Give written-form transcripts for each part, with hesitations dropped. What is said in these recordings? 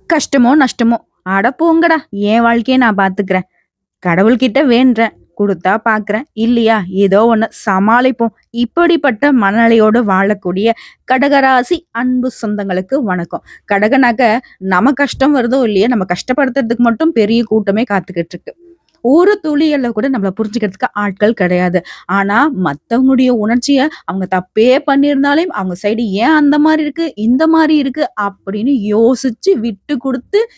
கஷ்டமோ நஷ்டமோ, அட போங்கடா என் வாழ்க்கைய நான் பாத்துக்கிறேன். கடவுள்கிட்ட வேண்டுறேன். குடுத்தா பாக்குறேன். இல்லையா ஏதோ ஒண்ணு சமாளிப்போம். இப்படிப்பட்ட மனநிலையோடு வாழக்கூடிய கடகராசி அன்பு சொந்தங்களுக்கு வணக்கம். கடகனாக்க நம்ம கஷ்டம் வருதோ இல்லையோ, நம்ம கஷ்டப்படுத்துறதுக்கு மட்டும் பெரிய கூட்டமே காத்துக்கிட்டு இருக்கு. ஒரு துளியள கூட நம்மள புரிஞ்சுக்கிறதுக்கு ஆட்கள் கிடையாது. ஆனா, மத்தவங்களுடைய உணர்ச்சிய அவங்க தப்பே பண்ணியிருந்தாலும், அவங்க சைடு ஏன் அந்த மாரி இருக்கு, இந்த மாரி இருக்கு அப்படின்னு யோசிச்சு விட்டு குடுத்து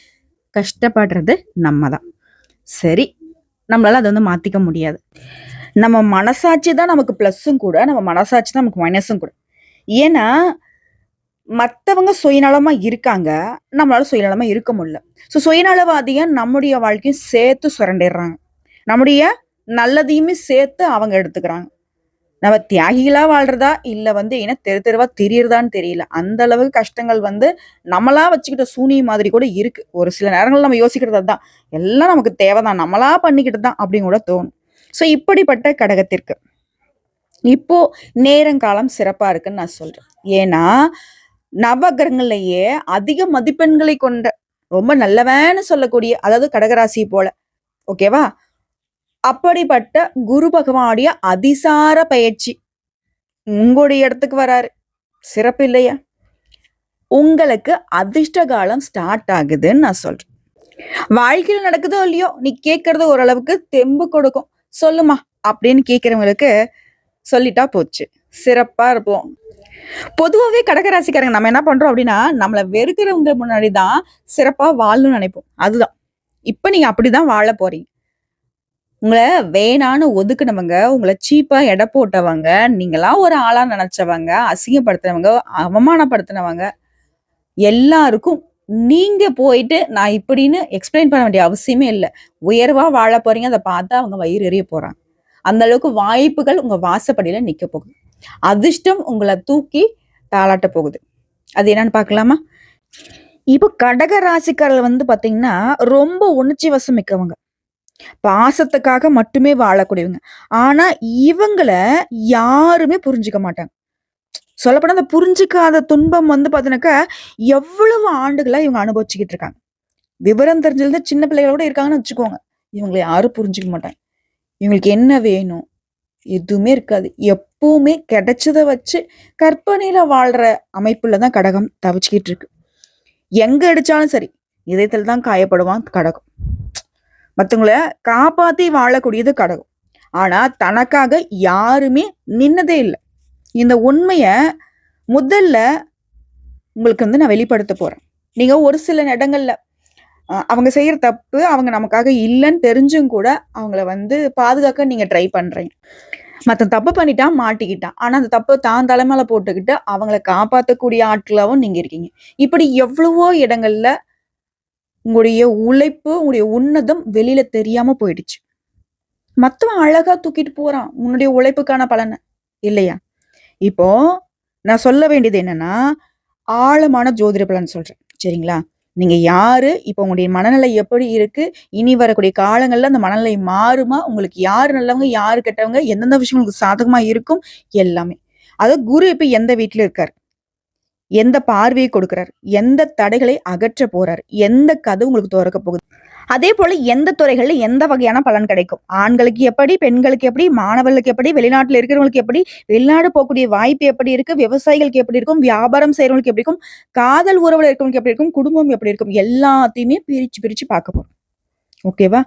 கஷ்டப்படுறது நம்ம தான். சரி, நம்மளால அத வந்து மாத்திக்க முடியாது. நம்ம மனசாட்சி தான் நமக்கு பிளஸ்ஸும் கூட, நம்ம மனசாட்சி தான் நமக்கு மைனஸும் கூட. ஏன்னா, மத்தவங்க சுயநலமா இருக்காங்க. நம்மளால சுயநலமா இருக்க முடியல. சுயநலவாதிய நம்முடைய வாழ்க்கையும் சேர்த்து சுரண்டிர்றாங்க. நம்முடைய நல்லதையுமே சேர்த்து அவங்க எடுத்துக்கிறாங்க. நம்ம தியாகிகளா வாழ்றதா, இல்ல வந்து ஏன்னா தெரு தெருவா திரியிறதான்னு தெரியல. அந்த அளவுக்கு கஷ்டங்கள் வந்து நம்மளா வச்சுக்கிட்ட சூனியம் மாதிரி கூட இருக்கு. ஒரு சில நேரங்கள்ல நம்ம யோசிக்கிறது அதான். எல்லாம் நமக்கு தேவைதான். நம்மளா பண்ணிக்கிட்டு தான் அப்படின்னு கூட தோணும். இப்படிப்பட்ட கடகத்திற்கு இப்போ நேரங்காலம் சிறப்பா இருக்குன்னு நான் சொல்றேன். ஏன்னா, நவகிரகங்கள்லயே அதிக மதிப்பெண்களை கொண்ட ரொம்ப நல்லவன்னு சொல்லக்கூடிய அதாவது கடகராசி போல. ஓகேவா? அப்படிப்பட்ட குரு பகவானுடைய அதிசார பயிற்சி உங்களுடைய இடத்துக்கு வராரு. சிறப்பு இல்லையா? உங்களுக்கு அதிர்ஷ்ட காலம் ஸ்டார்ட் ஆகுதுன்னு நான் சொல்றேன். வாழ்க்கையில நடக்குதோ இல்லையோ, நீ கேட்கறது ஓரளவுக்கு தெம்பு கொடுக்கும். "சொல்லுமா" அப்படின்னு கேட்கிறவங்களுக்கு சொல்லிட்டா போச்சு. சிறப்பா இருப்போம். பொதுவாவே கடகராசிக்காரங்க நம்ம என்ன பண்றோம் அப்படின்னா, நம்மள வெறுக்கிறவங்க முன்னாடி தான் சிறப்பா வாழணும்னு நினைப்போம். அதுதான். இப்ப நீங்க அப்படிதான் வாழ போறீங்க. உங்கள வேணான்னு ஒதுக்குனவங்க, உங்கள சீப்பா எடை போட்டவங்க, நீங்கலாம் ஒரு ஆளா நெனச்சவங்க, அசிங்கப்படுத்துனவங்க, அவமானப்படுத்துனவங்க, எல்லாருக்கும் நீங்க போயிட்டு நான் இப்படின்னு எக்ஸ்ப்ளைன் பண்ண வேண்டிய அவசியமே இல்ல. உயர்வா வாழ போறீங்க. அத பார்த்தா அவங்க வயிறு எரிய போறாங்க. அந்த அளவுக்கு வாய்ப்புகள் உங்க வாசப்படியில நிக்க போகுது. அதிர்ஷ்டம் உங்கள தூக்கி தாலாட்ட போகுது. அது என்னன்னு பார்க்கலாமா? இப்போ கடக ராசிக்காரர்கள் வந்து பார்த்தீங்கன்னா, ரொம்ப உணர்ச்சி வசம் மிக்கவங்க. பாசத்துக்காக மட்டுமே வாழக்கூடியவங்க. ஆனா, இவங்கள யாருமே புரிஞ்சுக்க மாட்டாங்க. சொல்லப்போனா அந்த புரிஞ்சுக்காத துன்பம் வந்து பார்த்தீனாக்கா, எவ்வளவு ஆண்டுகளா இவங்க அனுபவிச்சுக்கிட்டு இருக்காங்க. விவரம் தெரிஞ்சதுல சின்ன பிள்ளைகளோட இருக்காங்கன்னு வச்சுக்கோங்க. இவங்கள யாரும் புரிஞ்சுக்க மாட்டாங்க. இவங்களுக்கு என்ன வேணும்? எதுவுமே இருக்காது. எப்பவுமே கிடைச்சத வச்சு கற்பனையில வாழ்ற அமைப்புல தான் கடகம் தவிச்சுக்கிட்டு இருக்கு. எங்க அடிச்சாலும் சரி, இதயத்துல தான் காயப்படுவான் கடகம். மத்தவங்கள காப்பாத்தி வாழக்கூடியது கடகம். ஆனா, தனக்காக யாருமே நின்னதே இல்ல. இந்த உண்மைய முதல்ல உங்களுக்கு வந்து நான் வெளிப்படுத்த போறேன். நீங்க ஒரு சில இடங்கள்ல அவங்க செய்யற தப்பு, அவங்க நமக்காக இல்லன்னு தெரிஞ்சும் கூட, அவங்கள வந்து பாதுகாக்க நீங்க ட்ரை பண்றீங்க. மத்தவன் தப்பு பண்ணிட்டான், மாட்டிக்கிட்டான். ஆனா, அந்த தப்ப தான் தலைமையில போட்டுக்கிட்டு, அவங்கள காப்பாத்தக்கூடிய ஆட்களாவும் நீங்க இருக்கீங்க. இப்படி எவ்வளவோ இடங்கள்ல உங்களுடைய உழைப்பு, உங்களுடைய உன்னதம் வெளியில தெரியாம போயிடுச்சு. மத்தவன் அழகா தூக்கிட்டு போறான். உன்னுடைய உழைப்புக்கான பலன. இல்லையா? இப்போ நான் சொல்ல வேண்டியது என்னன்னா, ஆழமான ஜோதிட பலன் சொல்றேன். சரிங்களா? நீங்க யாரு? இப்போ உங்களுடைய மனநிலை எப்படி இருக்கு? இனி வரக்கூடிய காலங்கள்ல அந்த மனநிலை மாறுமா? உங்களுக்கு யாரு நல்லவங்க? யாரு கெட்டவங்க? எந்தெந்த விஷயம் உங்களுக்கு சாதகமா இருக்கும்? எல்லாமே. அதாவது குரு இப்ப எந்த வீட்ல இருக்காரு? எந்த பார்வையை கொடுக்கிறார்? எந்த தடைகளை அகற்ற போறார்? எந்த கதவு உங்களுக்கு தொறக்க போகுது? அதேபோல எந்த துறைகள்ல எந்த வகையான பலன் கிடைக்கும்? ஆண்களுக்கு எப்படி? பெண்களுக்கு எப்படி? மாணவர்களுக்கு எப்படி? வெளிநாட்டுல இருக்கிறவங்களுக்கு எப்படி? வெளிநாடு போகக்கூடிய வாய்ப்பு எப்படி இருக்கு? விவசாயிகளுக்கு எப்படி இருக்கும்? வியாபாரம் செய்றவங்களுக்கு எப்படி இருக்கும்? காதல் உறவுல இருக்கிறவங்களுக்கு எப்படி இருக்கும்? குடும்பம் எப்படி இருக்கும்? எல்லாத்தையுமே பிரிச்சு, பிரிச்சு பார்க்க போறோம். ஓகேவா?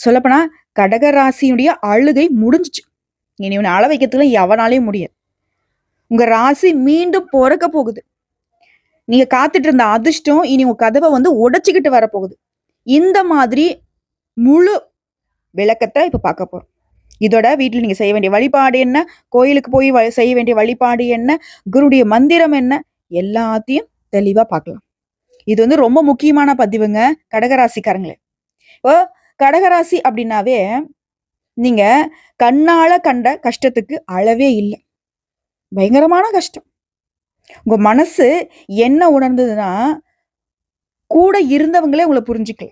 சொல்லப்போனா கடக ராசியினுடைய அழுகை முடிஞ்சுச்சு. இனி உன்ன அழ வைக்கிறதுக்குலாம் எவனாலயும் முடியாது. உங்க ராசி மீண்டும் பொறக்க போகுது. நீங்க காத்துட்டு இருந்த அதிர்ஷ்டம் இனி உங்க கதவ வந்து உடைச்சுக்கிட்டு வரப்போகுது. இந்த மாதிரி முழு விளக்கத்த இப்ப பார்க்க போறோம். இதோட வீட்ல நீங்க செய்ய வேண்டிய வழிபாடு என்ன? கோயிலுக்கு போய் செய்ய வேண்டிய வழிபாடு என்ன? குருவுடைய மந்திரம் என்ன? எல்லாத்தையும் தெளிவா பார்க்கலாம். இது வந்து ரொம்ப முக்கியமான பதிவுங்க கடகராசிக்காரங்களே. இப்போ கடகராசி அப்படின்னாவே, நீங்க கண்ணால கண்ட கஷ்டத்துக்கு அளவே இல்ல. பயங்கரமான கஷ்டம். உங்க மனசு என்ன உணர்ந்ததுன்னா, கூட இருந்தவங்களே உங்கள புரிஞ்சுக்கல.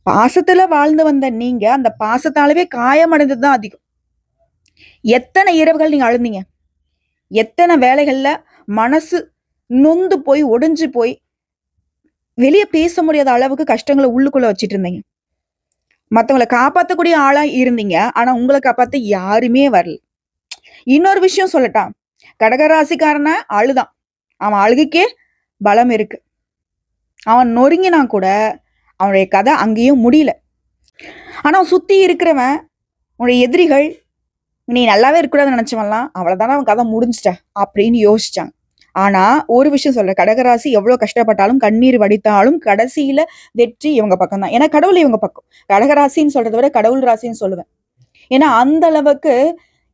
பாசத்துல வாழ்ந்து வந்த நீங்க, அந்த பாசத்தாலவே காயமடைந்தது தான் அதிகம். எத்தன இரவுகள் நீங்க அழுந்தீங்க? எத்தன வேலைகள்ல மனசு நொந்து போய், ஒடிஞ்சு போய், வெளியே பேச முடியாத அளவுக்கு கஷ்டங்களை உள்ளுக்குள்ள வச்சிட்டு இருந்தீங்க. மத்தவங்கள காப்பாத்தக்கூடிய ஆளா இருந்தீங்க. ஆனா உங்கள காப்பாத்த யாருமே வரல. இன்னொரு விஷயம் சொல்லட்டா? கடகராசிக்காரன அழுதான். அவன் அழுகைக்கே பலம் இருக்கு. அவன் நொறுங்கினா கூட அவனுடைய கதை அங்கேயும் முடியல. ஆனா சுத்தி இருக்கிறவன், உன்னுடைய எதிரிகள், நீ நல்லாவே இருக்கக்கூடாதுன்னு நினைச்சவன்லாம் அவ்வளவுதானே அவன் கதை முடிஞ்சுட்ட அப்படின்னு யோசிச்சான். ஆனா ஒரு விஷயம் சொல்றேன், கடகராசி எவ்வளவு கஷ்டப்பட்டாலும் கண்ணீர் வடித்தாலும் கடைசியில வெற்றி இவங்க பக்கம் தான். ஏன்னா கடவுள் இவங்க பக்கம். கடகராசின்னு சொல்றதை விட கடவுள் ராசின்னு சொல்லுவேன். ஏன்னா அந்த அளவுக்கு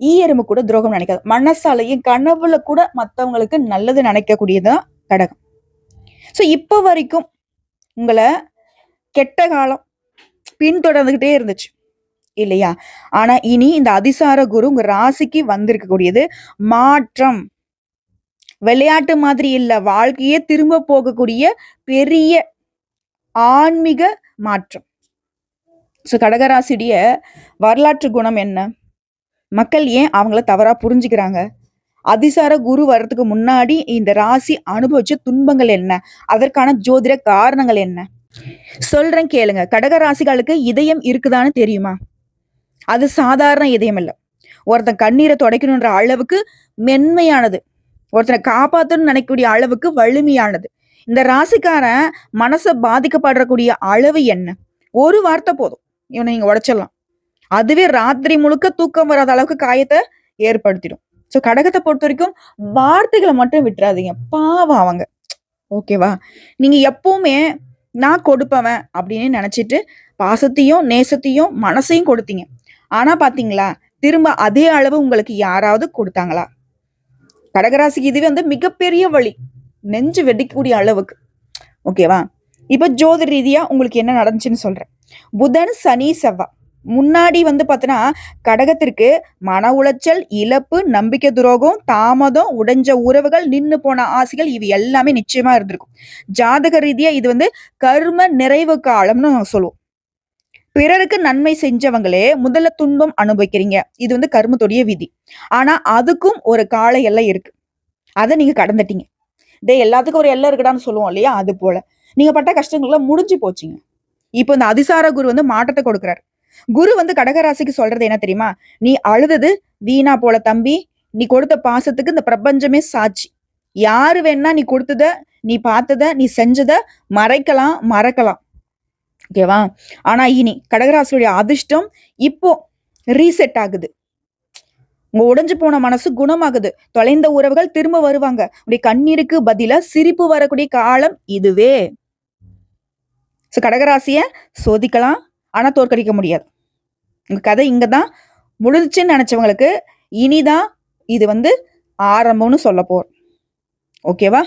ஈயரும்பு கூட துரோகம் நினைக்காது. மனசாலையும் கனவுல கூட மத்தவங்களுக்கு நல்லது நினைக்கக்கூடியதுதான் கடகம். சோ இப்ப வரைக்கும் உங்களை கெட்ட காலம் பின்தொடர்ந்துகிட்டே இருந்துச்சு இல்லையா? ஆனா இனி இந்த அதிசார குரு உங்க ராசிக்கு வந்திருக்கக்கூடியது மாற்றம். விளையாட்டு மாதிரி இல்ல, வாழ்க்கையே திரும்ப போகக்கூடிய பெரிய ஆன்மீக மாற்றம். சோ கடகராசியுடைய வரலாற்று குணம் என்ன? மக்கள் ஏன் அவங்கள தவறா புரிஞ்சுக்கிறாங்க? அதிசார குரு வர்றதுக்கு முன்னாடி இந்த ராசி அனுபவிச்ச துன்பங்கள் என்ன? அதற்கான ஜோதிட காரணங்கள் என்ன? சொல்றேன் கேளுங்க. கடக ராசிகளுக்கு இதயம் இருக்குதான்னு தெரியுமா? அது சாதாரண இதயம் இல்ல. ஒருத்தன் கண்ணீரை துடைக்கணுன்ற அளவுக்கு மென்மையானது. ஒருத்தனை காப்பாத்தணும்னு நினைக்கக்கூடிய அளவுக்கு வலிமையானது. இந்த ராசிக்காரன் மனச பாதிக்கப்படுறக்கூடிய அளவு என்ன? ஒரு வார்த்தை போதும், இவனை நீங்க உடைச்சிடலாம். அதுவே ராத்திரி முழுக்க தூக்கம் வராத அளவுக்கு காயத்தை ஏற்படுத்திடும். சோ கடகத்தை பொறுத்த வரைக்கும் வார்த்தைகளை மட்டும் விட்டுறாதீங்க, பாவம் அவங்க. ஓகேவா? நீங்க எப்பவுமே நான் கொடுப்பவன் அப்படின்னு நினைச்சிட்டு பாசத்தையும் நேசத்தையும் மனசையும் கொடுத்தீங்க. ஆனா பாத்தீங்களா, திரும்ப அதே அளவு உங்களுக்கு யாராவது கொடுத்தாங்களா? கடகராசிக்கு இதுவே வந்து மிகப்பெரிய வழி, நெஞ்சு வெடிக்கக்கூடிய அளவுக்கு. ஓகேவா? இப்ப ஜோதிட ரீதியா உங்களுக்கு என்ன நடந்துச்சுன்னு சொல்றேன். புதன் சனி செவ்வாய் முன்னாடி வந்து பார்த்தனா கடகத்திற்கு மன உளைச்சல், இழப்பு, நம்பிக்கை துரோகம், தாமதம், உடைஞ்ச உறவுகள், நின்னு போன ஆசைகள், இவை எல்லாமே நிச்சயமா இருந்திருக்கும். ஜாதக ரீதியா இது வந்து கர்ம நிறைவு காலம்னு சொல்லுவோம். பிறருக்கு நன்மை செஞ்சவங்களே முதல்ல துன்பம் அனுபவிக்கிறீங்க. இது வந்து கர்மத்துடைய விதி. ஆனா அதுக்கும் ஒரு கால எல்லை இருக்கு. அதை நீங்க கடந்துட்டீங்க. எல்லாத்துக்கும் ஒரு எல்லை இருக்குடான்னு சொல்லுவோம் இல்லையா? அது போல நீங்க பட்ட கஷ்டங்கள்லாம் முடிஞ்சு போச்சுங்க. இப்போ இந்த அதிசார குரு வந்து மாற்றத்தை கொடுக்குறாரு. குரு வந்து கடகராசிக்கு சொல்றது என்ன தெரியுமா? நீ அழுதது வீணா போல தம்பி. நீ கொடுத்த பாசத்துக்கு இந்த பிரபஞ்சமே சாட்சி. யாரு வேணா நீ கொடுத்தத, நீ பார்த்தத, நீ செஞ்சத மறைக்கலாம், மறக்கலாம். ஓகேவா? ஆனா இனி கடகராசியுடைய அதிர்ஷ்டம் இப்போ ரீசெட் ஆகுது. உங்க உடைஞ்சு போன மனசு குணமாகுது. தொலைந்த உறவுகள் திரும்ப வருவாங்க. உடைய கண்ணீருக்கு பதிலா சிரிப்பு வரக்கூடிய காலம் இதுவே. கடகராசிய சோதிக்கலாம், ஆனா தோற்கடிக்க முடியாது. உங்க கதை இங்கதான் முடிஞ்சுன்னு நினைச்சவங்களுக்கு இனிதான் இது வந்து ஆரம்பம்னு சொல்ல போறோம். ஓகேவா?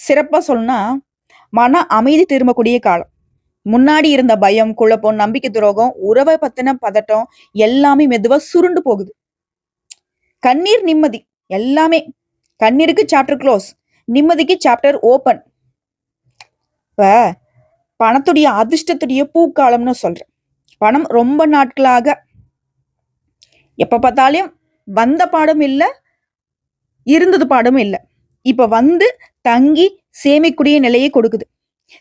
சிறப்பா சொல்லணும்னா மன அமைதி திரும்பக்கூடிய காலம். முன்னாடி இருந்த பயம், குழப்பம், நம்பிக்கை துரோகம், உறவை பத்தின பதட்டம் எல்லாமே மெதுவா சுருண்டு போகுது. கண்ணீர், நிம்மதி எல்லாமே. கண்ணீருக்கு சாப்டர் க்ளோஸ், நிம்மதிக்கு சாப்டர் ஓபன். இப்ப பணத்துடைய அதிர்ஷ்டத்துடைய பூக்காலம்னு சொல்றேன். பணம் ரொம்ப நாட்களாக எப்ப பார்த்தாலும் வந்த பாடும் இல்லை, இருந்தது பாடும் இல்லை. இப்ப வந்து தங்கி சேமிக்கூடிய நிலையை கொடுக்குது.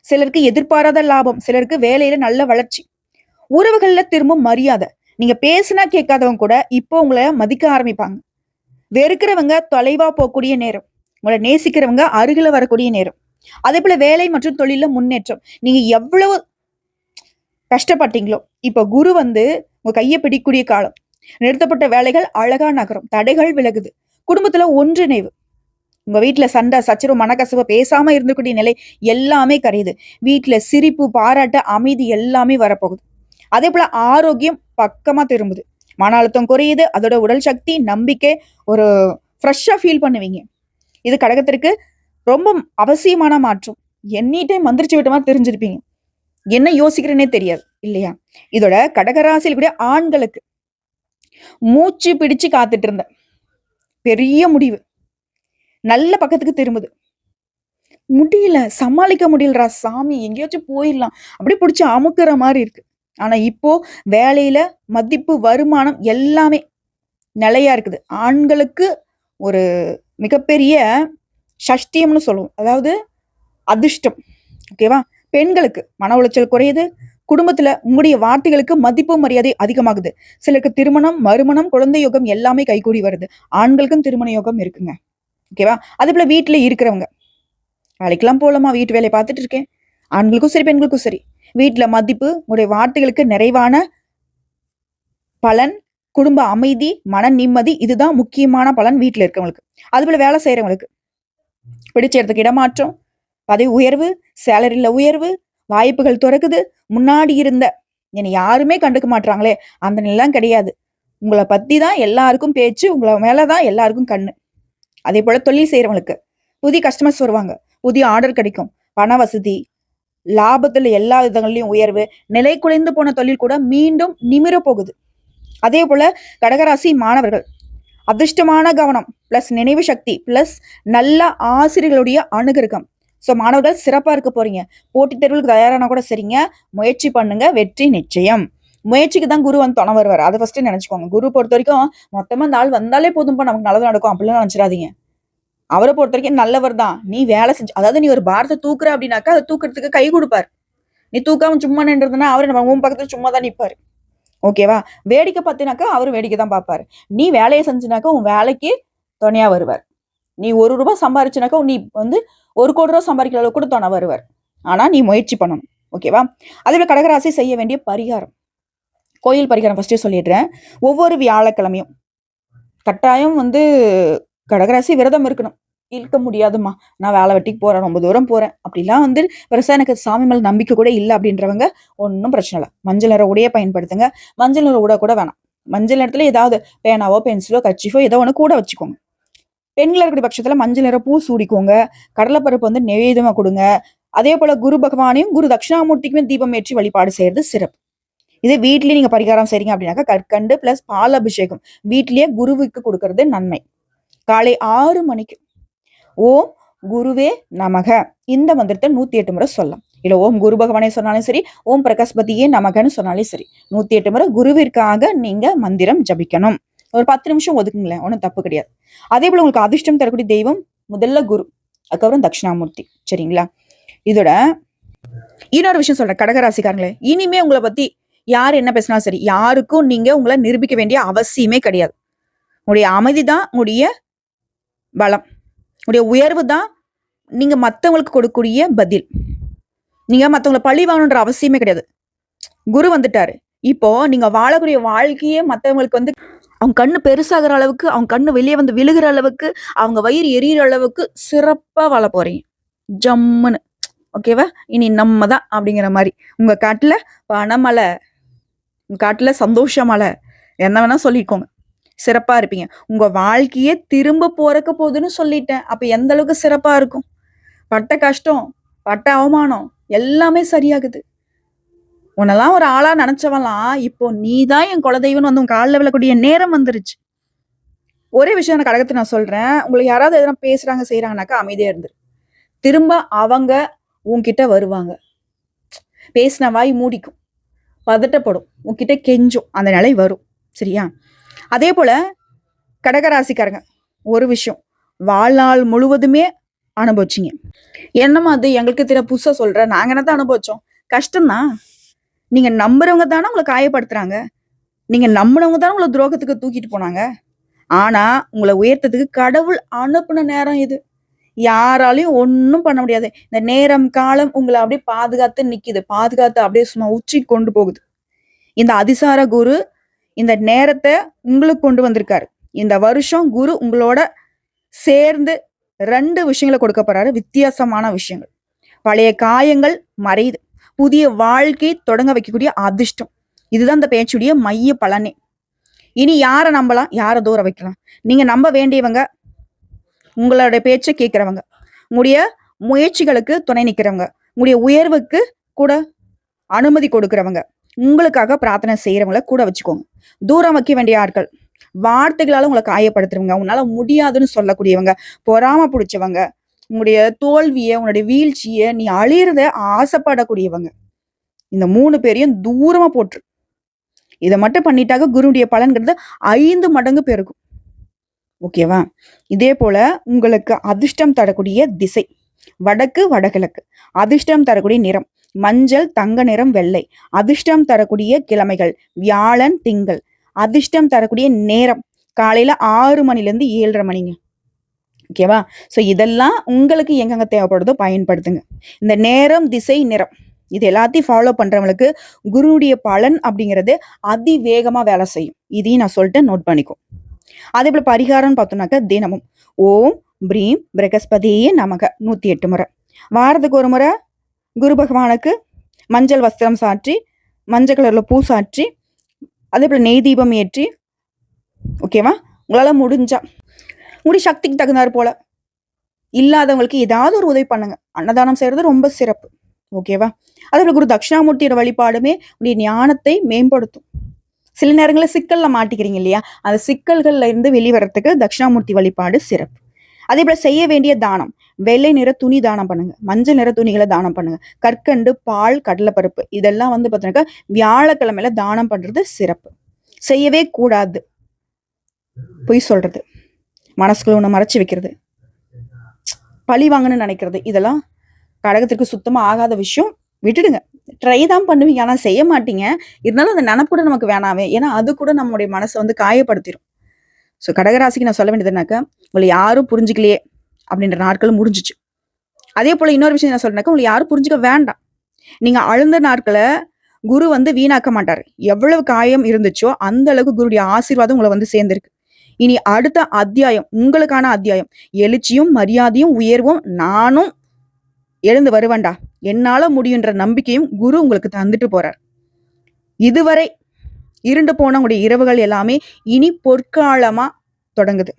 சிலருக்கு எதிர்பாராத லாபம், சிலருக்கு வேலையில நல்ல வளர்ச்சி, உறவுகள்ல திரும்ப மரியாதை. நீங்க பேசினா கேட்காதவங்க கூட இப்போ உங்களை மதிக்க ஆரம்பிப்பாங்க. வெறுக்கிறவங்க தொலைவா போகக்கூடிய நேரம், உங்களை நேசிக்கிறவங்க அருகில வரக்கூடிய நேரம். அதே போல வேலை மற்றும் தொழில முன்னேற்றம். நீங்க எவ்வளவு கஷ்டப்பட்டீங்களோ இப்ப குரு வந்து உங்க கையை பிடிக்கூடிய காலம். நிறுத்தப்பட்ட வேலைகள் அழகா நகரும், தடைகள் விலகுது, குடும்பத்துல ஒன்றிணைவு. உங்க வீட்டுல சண்டை சச்சரவு மனக்கசவு பேசாம இருந்தக்கூடிய நிலை எல்லாமே கரையுது. வீட்டுல சிரிப்பு, பாராட்டு, அமைதி எல்லாமே வரப்போகுது. அதே போல ஆரோக்கியம் பக்கமா திரும்புது. மன அழுத்தம் குறையுது. அதோட உடல் சக்தி, நம்பிக்கை, ஒரு ஃப்ரெஷ்ஷா ஃபீல் பண்ணுவீங்க. இது கடகத்திற்கு ரொம்ப அவசியமான மாற்றம். எனி டைம் மந்திரிச்சு விட்ட மாதிரி தெரிஞ்சிருப்பீங்க. என்ன யோசிக்கிறேன்னே தெரியாது இல்லையா? இதோட கடகராசியில் கூட ஆண்களுக்கு மூச்சு பிடிச்சு காத்துட்டு இருந்த பெரிய முடிவு நல்ல பக்கத்துக்கு திரும்புது. முடியல, சமாளிக்க முடியலரா சாமி, எங்கேயாச்சும் போயிடலாம் அப்படி பிடிச்சி அமுக்குற மாதிரி இருக்கு. ஆனா இப்போ வேலையில மதிப்பு, வருமானம் எல்லாமே நிலையா இருக்குது. ஆண்களுக்கு ஒரு மிகப்பெரிய சஷ்டியம்னு சொல்லுவோம், அதாவது அதிர்ஷ்டம். ஓகேவா? பெண்களுக்கு மன உளைச்சல் குறையுது. குடும்பத்துல உங்களுடைய வார்த்தைகளுக்கு மதிப்பு மரியாதை அதிகமாகுது. சிலருக்கு திருமணம், மறுமணம், குழந்தை யோகம் எல்லாமே கைகூடி வருது. ஆண்களுக்கும் திருமண யோகம் இருக்குங்க. ஓகேவா? அதேபோல வீட்ல இருக்கிறவங்க, வேலைக்கெல்லாம் போலமா, வீட்டு வேலைய பார்த்துட்டு இருக்கேன். ஆண்களுக்கும் சரி, பெண்களுக்கும் சரி. வீட்ல மதிப்பு, உங்களுடைய வார்த்தைகளுக்கு நிறைவான பலன், குடும்ப அமைதி, மன நிம்மதி, இதுதான் முக்கியமான பலன் வீட்ல இருக்கவங்களுக்கு. அதுபோல வேலை செய்றவங்களுக்கு பிடிச்ச இடத்துக்கு இடமாற்றம், பதவி உயர்வு, சேலரில உயர்வு, வாய்ப்புகள் தொறக்குது. முன்னாடி இருந்த என்னை யாருமே கண்டுக்க மாட்றாங்களே, அந்த நிலைலாம் கிடையாது. உங்கள பத்தி தான் எல்லாருக்கும் பேச்சு, உங்கள மேல தான் எல்லாருக்கும் கண்ணு. அதேபோல தொழில் செய்றவங்களுக்கு புதிய கஸ்டமர்ஸ் வருவாங்க. புதிய ஆர்டர் கிடைக்கும். பண வசதி, லாபத்துல எல்லா விதங்கள்லயும் உயர்வு, நிலை குலைந்து போன தொழில் கூட மீண்டும் நிமிர போகுது. அதேபோல கடகராசி மாணவர்கள் அதிர்ஷ்டமான கவனம் பிளஸ் நினைவு சக்தி பிளஸ் நல்ல ஆசிரியர்களுடைய அனுகிரகம். ஸோ மாணவர்கள் சிறப்பா இருக்க போறீங்க. போட்டித் தேர்வுகளுக்கு தயாரானா கூட சரிங்க, முயற்சி பண்ணுங்க, வெற்றி நிச்சயம். முயற்சிக்கு தான் குரு வந்து துணை வருவார். அதை ஃபர்ஸ்ட் நினைச்சுக்கோங்க. குரு பொறுத்த வரைக்கும் மொத்தமா இந்த ஆள் வந்தாலே போதும்பா நமக்கு நல்லது நடக்கும் அப்படிலாம் நினைச்சிடாதீங்க. அவரை பொறுத்த வரைக்கும் நல்லவர் தான். நீ வேலை செஞ்சு, அதாவது நீ ஒரு பாரத்தை தூக்குற அப்படின்னாக்கா அதை தூக்குறதுக்கு கை கொடுப்பார். நீ தூக்காம சும்மா நின்றதுன்னா அவரு நம்ம உன் பக்கத்துல சும்மா தான் நிற்பாரு. ஓகேவா? வேடிக்கை பார்த்தினாக்கா அவரும் வேடிக்கை தான் பார்ப்பாரு. நீ வேலையை செஞ்சினாக்கா உன் வேலைக்கு துணையா வருவார். நீ ₹1 சம்பாரிச்சினாக்கா நீ வந்து ₹1,00,00,000 சம்பாதிக்கிற அளவுக்கு கூட துணை வருவார். ஆனா நீ முயற்சி பண்ணணும். ஓகேவா? அதேபோல கடகராசி செய்ய வேண்டிய பரிகாரம், கோயில் பரிகாரம் ஃபர்ஸ்டே சொல்லிடுறேன். ஒவ்வொரு வியாழக்கிழமையும் கட்டாயம் வந்து கடகராசி விரதம் இருக்கணும். இருக்க முடியாதும்மா, நான் வேலை வெட்டிக்கு போறேன், ரொம்ப தூரம் போறேன், அப்படிலாம் வந்து பெருசா எனக்கு சாமி மேல நம்பிக்கை கூட இல்லை அப்படின்றவங்க ஒன்றும் பிரச்சனை இல்லை. மஞ்சள் நிற உடைய பயன்படுத்துங்க. மஞ்சள் நிற உடை கூட வேணாம். மஞ்சள் நிறத்துல ஏதாவது பேனாவோ பென்சிலோ கர்ச்சீஃபோ ஏதோ ஒன்று கூட வச்சுக்கோங்க. பெண்கள் இருக்கிற பட்சத்துல மஞ்சள் நிற பூ சூடிக்கோங்க. கடலைப்பருப்பு வந்து நெவேதமா கொடுங்க. அதே போல குரு பகவானையும் குரு தட்சிணாமூர்த்திக்குமே தீபம் ஏற்றி வழிபாடு செய்யறது சிறப்பு. இதே வீட்லயே நீங்க பரிகாரம் செய்றீங்க அப்படின்னாக்கா கற்கண்டு பிளஸ் பால் அபிஷேகம் வீட்லயே குருவுக்கு கொடுக்கறது நன்மை. காலை 6 மணிக்கு ஓம் குருவே நமக இந்த மந்திரத்தை 108 முறை சொல்லலாம். இல்ல ஓம் குரு பகவானே சொன்னாலும் சரி, ஓம் பிரகாஷ்பதியே நமகன்னு சொன்னாலும் சரி, 108 முறை குருவிற்காக நீங்க மந்திரம் ஜபிக்கணும். ஒரு 10 நிமிஷம் ஒதுக்குங்களேன், ஒன்றும் தப்பு கிடையாது. அதே போல உங்களுக்கு அதிர்ஷ்டம் தரக்கூடிய தெய்வம் முதல்ல குரு, அதுக்கப்புறம் தட்சிணாமூர்த்தி. சரிங்களா? இதோட இன்னொரு விஷயம் சொல்றேன் கடகராசிக்காரங்களே, இனிமே உங்களை பத்தி யார் என்ன பேசினாலும் சரி, யாருக்கும் நீங்க உங்களை நிரூபிக்க வேண்டிய அவசியமே கிடையாது. உங்களுடைய அமைதி தான் உங்களுடைய பலம். உங்களுடைய உயர்வு தான் நீங்க மத்தவங்களுக்கு கொடுக்கக்கூடிய பதில். நீங்க மத்தவங்களை பழி வாங்கணுன்ற அவசியமே கிடையாது. குரு வந்துட்டாரு. இப்போ நீங்க வாழக்கூடிய வாழ்க்கையே மத்தவங்களுக்கு வந்து அவங்க கண்ணு பெருசாகிற அளவுக்கு, அவங்க கண்ணு வெளியே வந்து விழுகிற அளவுக்கு, அவங்க வயிறு எரியிற அளவுக்கு சிறப்பா வாழ போறீங்க. ஜம்முன்னு. ஓகேவா? இனி நம்ம தான் அப்படிங்கிற மாதிரி. உங்க காட்டுல பணமழை, உங்க காட்டுல சந்தோஷமழை, என்ன வேணா சொல்லிக்கோங்க. சிறப்பா இருப்பீங்க. உங்க வாழ்க்கையே திரும்ப போறக்க போகுதுன்னு சொல்லிட்டேன். அப்ப எந்த அளவுக்கு சிறப்பா இருக்கும்? பட்ட கஷ்டம், பட்ட அவமானம் எல்லாமே சரியாகுது. உன்னெல்லாம் ஒரு ஆளா நினைச்சவன்லாம் இப்போ நீதான் என் குலதெய்வம்னு வந்து உன் காலில் விழக்கூடிய நேரம் வந்துருச்சு. ஒரே விஷயம் நான் கடகத்தை நான் சொல்றேன். உங்களுக்கு யாராவது எதனா பேசுறாங்க செய்யறாங்கனாக்கா அமைதியா இருந்துரு. திரும்ப அவங்க உன்கிட்ட வருவாங்க. பேசின வாய் மூடிக்கும், பதட்டப்படும், உன்கிட்ட கெஞ்சும், அந்த நிலை வரும். சரியா? அதே போல கடகராசிக்காரங்க ஒரு விஷயம் வாழ்நாள் முழுவதுமே அனுபவிச்சிங்க. என்னமா அது எங்களுக்கு தெரிய புதுசா சொல்ற, நாங்க என்னதான் அனுபவிச்சோம்? கஷ்டம்தான். நீங்க நம்புறவங்க தானே உங்களை காயப்படுத்துறாங்க. நீங்க நம்பினவங்க தானே உங்களை துரோகத்துக்கு தூக்கிட்டு போனாங்க. ஆனா உங்களை உயர்த்ததுக்கு கடவுள் அனுப்புன நேரம் இது. யாராலையும் ஒன்னும் பண்ண முடியாது. இந்த நேரம் காலம் உங்களை அப்படியே பாதுகாத்து நிக்குது. பாதுகாத்து அப்படியே சும்மா உச்சி கொண்டு போகுது. இந்த அதிசார குரு இந்த நேரத்தை உங்களுக்கு கொண்டு வந்திருக்காரு. இந்த வருஷம் குரு உங்களோட சேர்ந்து 2 விஷயங்களை கொடுக்க போறாரு. வித்தியாசமான விஷயங்கள். பழைய காயங்கள் மறையுது. புதிய வாழ்க்கை தொடங்க வைக்கக்கூடிய அதிர்ஷ்டம். இதுதான் இந்த பேச்சுடைய மைய பலனே. இனி யாரை நம்பலாம், யாரை தூர வைக்கலாம்? நீங்க நம்ப வேண்டியவங்க, உங்களுடைய பேச்சை கேட்கிறவங்க, உங்களுடைய முயற்சிகளுக்கு துணை நிற்கிறவங்க, உங்களுடைய உயர்வுக்கு கூட அனுமதி கொடுக்கிறவங்க, உங்களுக்காக பிரார்த்தனை செய்யறவங்கள கூட வச்சுக்கோங்க. தூரம் வைக்க வேண்டிய ஆட்கள், வார்த்தைகளால உங்களை காயப்படுத்துறவங்க, உன்னால முடியாதுன்னு சொல்லக்கூடியவங்க, பொறாம பிடிச்சவங்க, உங்களுடைய தோல்விய, உன்னுடைய வீழ்ச்சிய, நீ அழியறத ஆசைப்படக்கூடியவங்க, இந்த 3 பேரையும் தூரமா போட்டுரு. இதை மட்டும் பண்ணிட்டாக குருடைய பலன்கிறது 5 மடங்கு பெருகும். ஓகேவா? இதே போல உங்களுக்கு அதிர்ஷ்டம் தரக்கூடிய திசை, வடக்கு வடகிழக்கு. அதிர்ஷ்டம் தரக்கூடிய நிறம் மஞ்சள், தங்க நிறம், வெள்ளை. அதிர்ஷ்டம் தரக்கூடிய கிழமைகள் வியாழன், திங்கள். அதிர்ஷ்டம் தரக்கூடிய நேரம் காலையில 6 மணிலேருந்து 7:30 மணிங்க. ஓகேவா? ஸோ இதெல்லாம் உங்களுக்கு எங்கெங்க தேவைப்படுதோ பயன்படுத்துங்க. இந்த நேரம், திசை, நிறம் இது எல்லாத்தையும் ஃபாலோ பண்றவங்களுக்கு குருவுடைய பலன் அப்படிங்கிறது அதிவேகமா வேலை செய்யும். இதையும் நான் சொல்லிட்டு நோட் பண்ணிக்கோ. அதே போல பரிகாரம்னு பார்த்தோம்னாக்க தினமும் ஓம் பிரீம் பிரகஸ்பதியே நமக 108 முறை. வாரத்துக்கு ஒரு முறை குரு பகவானுக்கு மஞ்சள் வஸ்திரம் சாற்றி, மஞ்சள் கலர்ல பூ சாற்றி, அதே போல நெய் தீபம் ஏற்றி, ஓகேவா? உங்களால முடிஞ்சா உங்களுடைய சக்திக்கு தகுந்தாறு போல இல்லாதவங்களுக்கு ஏதாவது ஒரு உதவி பண்ணுங்க. அன்னதானம் செய்யறது ரொம்ப சிறப்பு. ஓகேவா? அதே போல குரு தட்சிணாமூர்த்தியோட வழிபாடுமே உடைய ஞானத்தை மேம்படுத்தும். சில நேரங்களில் சிக்கல்ல மாட்டிக்கிறீங்க இல்லையா? அந்த சிக்கல்கள்ல இருந்து வெளிவரத்துக்கு தட்சிணாமூர்த்தி வழிபாடு சிறப்பு. அதே போல செய்ய வேண்டிய தானம் வெள்ளை நிற துணி தானம் பண்ணுங்க, மஞ்சள் நிற துணிகளை தானம் பண்ணுங்க, கற்கண்டு, பால், கடலைப்பருப்பு இதெல்லாம் பார்த்தீங்கன்னா வியாழக்கிழமையில தானம் பண்றது சிறப்பு. செய்யவே கூடாது பொய் சொல்றது, மனசுக்குள்ள ஒண்ணு மறைச்சு வைக்கிறது, பழி வாங்கணும்னு நினைக்கிறது, இதெல்லாம் கடகத்திற்கு சுத்தமா ஆகாத விஷயம். விட்டுடுங்க. ட்ரை தான் பண்ணுவீங்க, ஆனா செய்ய மாட்டீங்க. இருந்தாலும் அந்த நினைப்பு கூட நமக்கு வேணாமே. ஏன்னா அது கூட நம்மளுடைய மனசை காயப்படுத்திடும். ஸோ கடகராசிக்கு நான் சொல்ல வேண்டியதுனாக்கா, உங்களை யாரும் புரிஞ்சுக்கலையே அப்படின்ற நாட்களும் முடிஞ்சிச்சு. அதே போல இன்னொரு விஷயம் நான் சொல்றேனாக்கா, உங்களை யாரும் புரிஞ்சுக்க வேண்டாம். நீங்க அழுந்த நாட்களை குரு வீணாக்க மாட்டாரு. எவ்வளவு காயம் இருந்துச்சோ அந்த அளவுக்கு குருடைய ஆசீர்வாதம் உங்களை சேர்ந்திருக்கு. இனி அடுத்த அத்தியாயம் உங்களுக்கான அத்தியாயம். எழுச்சியும் மரியாதையும் உயர்வும் நானும் எழுந்து வருவேன்டா, என்னால முடியுன்ற நம்பிக்கையும் குரு உங்களுக்கு தந்துட்டு போறார். இதுவரை இருண்டு போன உங்களுடைய இரவுகள் எல்லாமே இனி பொற்காலமா தொடங்குது.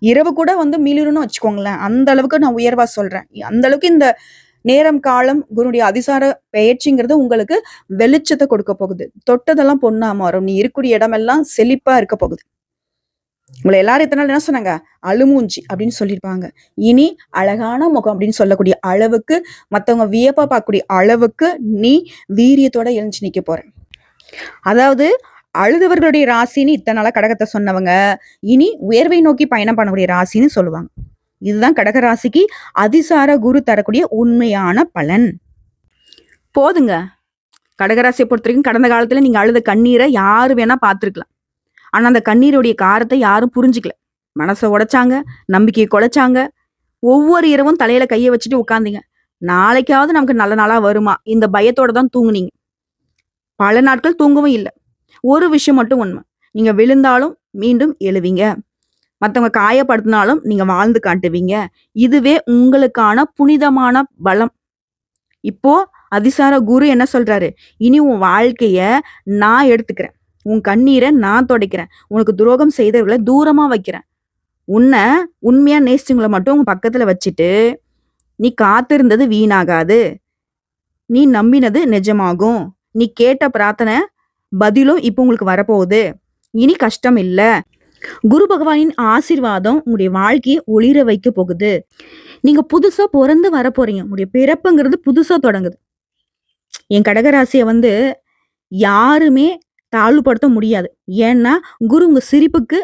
இரவு கூட மீளிருன்னு வச்சுக்கோங்களேன். அந்த அளவுக்கு நான் உயர்வா சொல்றேன். அந்த அளவுக்கு இந்த நேரம் காலம் குருடைய அதிசார பெயர்ச்சிங்கிறது உங்களுக்கு வெளிச்சத்தை கொடுக்க போகுது. தொட்டதெல்லாம் பொண்ணா மாறும். நீ இருக்கக்கூடிய இடமெல்லாம் செழிப்பா இருக்க போகுது. உங்களை எல்லாரும் இத்தனை நாள் என்ன சொன்னாங்க? அழுமூஞ்சி அப்படின்னு சொல்லியிருப்பாங்க. இனி அழகான முகம் அப்படின்னு சொல்லக்கூடிய அளவுக்கு, மற்றவங்க வியப்பா பார்க்கக்கூடிய அளவுக்கு நீ வீரியத்தோட எழுந்து நிக்க போற. அதாவது அழுதவர்களுடைய ராசின்னு இத்தனை நாளா கடகத்தை சொன்னவங்க இனி உயர்வை நோக்கி பயணம் பண்ணக்கூடிய ராசின்னு சொல்லுவாங்க. இதுதான் கடக ராசிக்கு அதிசார குரு தரக்கூடிய உண்மையான பலன். போதுங்க. கடகராசியை பொறுத்த வரைக்கும் கடந்த காலத்துல நீங்க அழுத கண்ணீரை யாரு வேணா பார்த்திருக்கலாம். ஆனா அந்த கண்ணீருடைய காரத்தை யாரும் புரிஞ்சுக்கல. மனசை உடைச்சாங்க, நம்பிக்கையை குலைச்சாங்க. ஒவ்வொரு இரவும் தலையில கையை வச்சுட்டு உட்காந்தீங்க. நாளைக்காவது நமக்கு நல்ல நாளா வருமா இந்த பயத்தோட தான் தூங்குனீங்க. பல நாட்கள் தூங்கவும் இல்லை. ஒரு விஷயம் மட்டும் உண்மை, நீங்க விழுந்தாலும் மீண்டும் எழுவீங்க. மற்றவங்க காயப்படுத்தினாலும் நீங்க வாழ்ந்து காட்டுவீங்க. இதுவே உங்களுக்கான புனிதமான பலம். இப்போ அதிசார குரு என்ன சொல்றாரு? இனி உன் வாழ்க்கைய நான் எடுத்துக்கிறேன், உன் கண்ணீரை நான் துடைக்கிறேன், உனக்கு துரோகம் செய்தவர்களை தூரமா வைக்கிறேன், உன்னை உண்மையா நேசிச்சவங்களை மட்டும் உங்க பக்கத்துல வச்சுட்டு நீ காத்திருந்தது வீணாகாது, நீ நம்பினது நிஜமாகும், நீ கேட்ட பிரார்த்தனை பதிலும் இப்போ உங்களுக்கு வரப்போகுது, இனி கஷ்டம் இல்ல. குரு பகவானின் ஆசீர்வாதம் உங்களுடைய வாழ்க்கையை ஒளிர வைக்க போகுது. நீங்க புதுசா பிறந்து வர போறீங்க. உங்களுடைய பிறப்புங்கிறது புதுசா தொடங்குது. என் கடகராசியை யாருமே தாழ்வுபடுத்த முடியாது. ஏன்னா குரு உங்க சிரிப்புக்கு,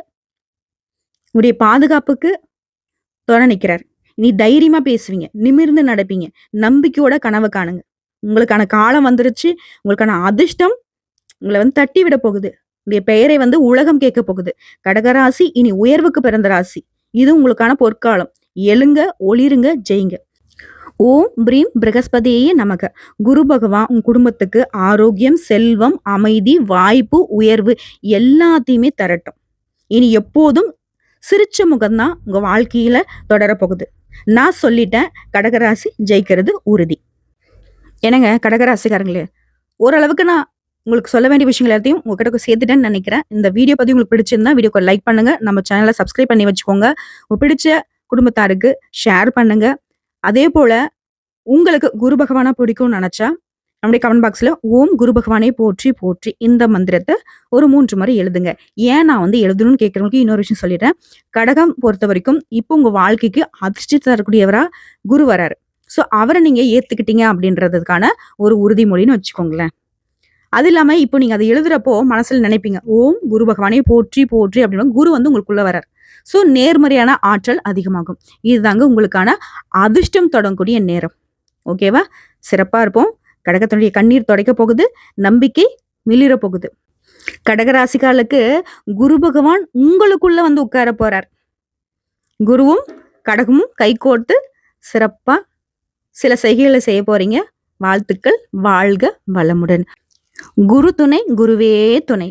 உங்களுடைய பாதுகாப்புக்கு துணை நிற்கிறார். நீ தைரியமா பேசுவீங்க, நிமிர்ந்து நடப்பீங்க, நம்பிக்கையோட கனவு காணுங்க. உங்களுக்கான காலம் வந்துருச்சு. உங்களுக்கான அதிர்ஷ்டம் உங்களை தட்டி விட போகுது. உங்களுடைய பெயரை உலகம் கேட்க போகுது. கடகராசி இனி உயர்வுக்கு பிறந்த ராசி. இது உங்களுக்கான பொற்காலம். எழுங்க, ஒளிருங்க, ஜெயிங்க. ஓம் பிரீம் பிரகஸ்பதியே நமக. குரு பகவான் உங்க குடும்பத்துக்கு ஆரோக்கியம், செல்வம், அமைதி, வாய்ப்பு, உயர்வு எல்லாத்தையுமே தரட்டும். இனி எப்போதும் சிரிச்ச முகம்தான் உங்க வாழ்க்கையில தொடரப்போகுது. நான் சொல்லிட்டேன், கடகராசி ஜெயிக்கிறது உறுதி. என்னங்க கடகராசிக்காரங்களே, ஓரளவுக்கு நான் உங்களுக்கு சொல்ல வேண்டிய விஷயங்கள் எல்லாத்தையும் உங்ககிட்ட சேர்த்துட்டேன்னு நினைக்கிறேன். இந்த வீடியோ பத்தி உங்களுக்கு பிடிச்சிருந்தா வீடியோக்கு லைக் பண்ணுங்க, நம்ம சேனலை சப்ஸ்கிரைப் பண்ணி வச்சுக்கோங்க. உங்களுக்கு பிடிச்ச குடும்பத்தாருக்கு ஷேர் பண்ணுங்க. அதே போல உங்களுக்கு குரு பகவானா பிடிக்கும்னு நினைச்சா நம்முடைய கமெண்ட் பாக்ஸ்ல ஓம் குரு பகவானே போற்றி போற்றி இந்த மந்திரத்தை ஒரு 3 முறை எழுதுங்க. ஏன் நான் எழுதணும்னு கேட்கறவங்களுக்கு இன்னொரு விஷயம் சொல்லிடுறேன். கடகம் பொறுத்த வரைக்கும் இப்போ உங்க வாழ்க்கைக்கு அதிர்ஷ்டி தரக்கூடியவரா குரு வராரு. ஸோ அவரை நீங்க ஏத்துக்கிட்டீங்க அப்படின்றதுக்கான ஒரு உறுதிமொழின்னு வச்சுக்கோங்களேன். அது இல்லாம இப்போ நீங்க அதை எழுதுறப்போ மனசுல நினைப்பீங்க, ஓம் குரு பகவானே போற்றி போற்றி அப்படின்னு குரு உங்களுக்குள்ள வரார். ஸோ நேர்மறையான ஆற்றல் அதிகமாகும். இதுதாங்க உங்களுக்கான அதிர்ஷ்டம் தொடங்கக்கூடிய நேரம். ஓகேவா? சிறப்பா இருப்போம். கடகத்தினுடைய கண்ணீர் துடைக்க போகுது. நம்பிக்கை மிளிர போகுது. கடகராசிக்காரர்களுக்கு குரு பகவான் உங்களுக்குள்ள வந்து உட்கார போறார். குருவும் கடகமும் கைகோர்த்து சிறப்பா சில செய்கைகளை செய்ய போறீங்க. வாழ்த்துக்கள். வாழ்க வளமுடன். குரு துணை, குருவே துணை.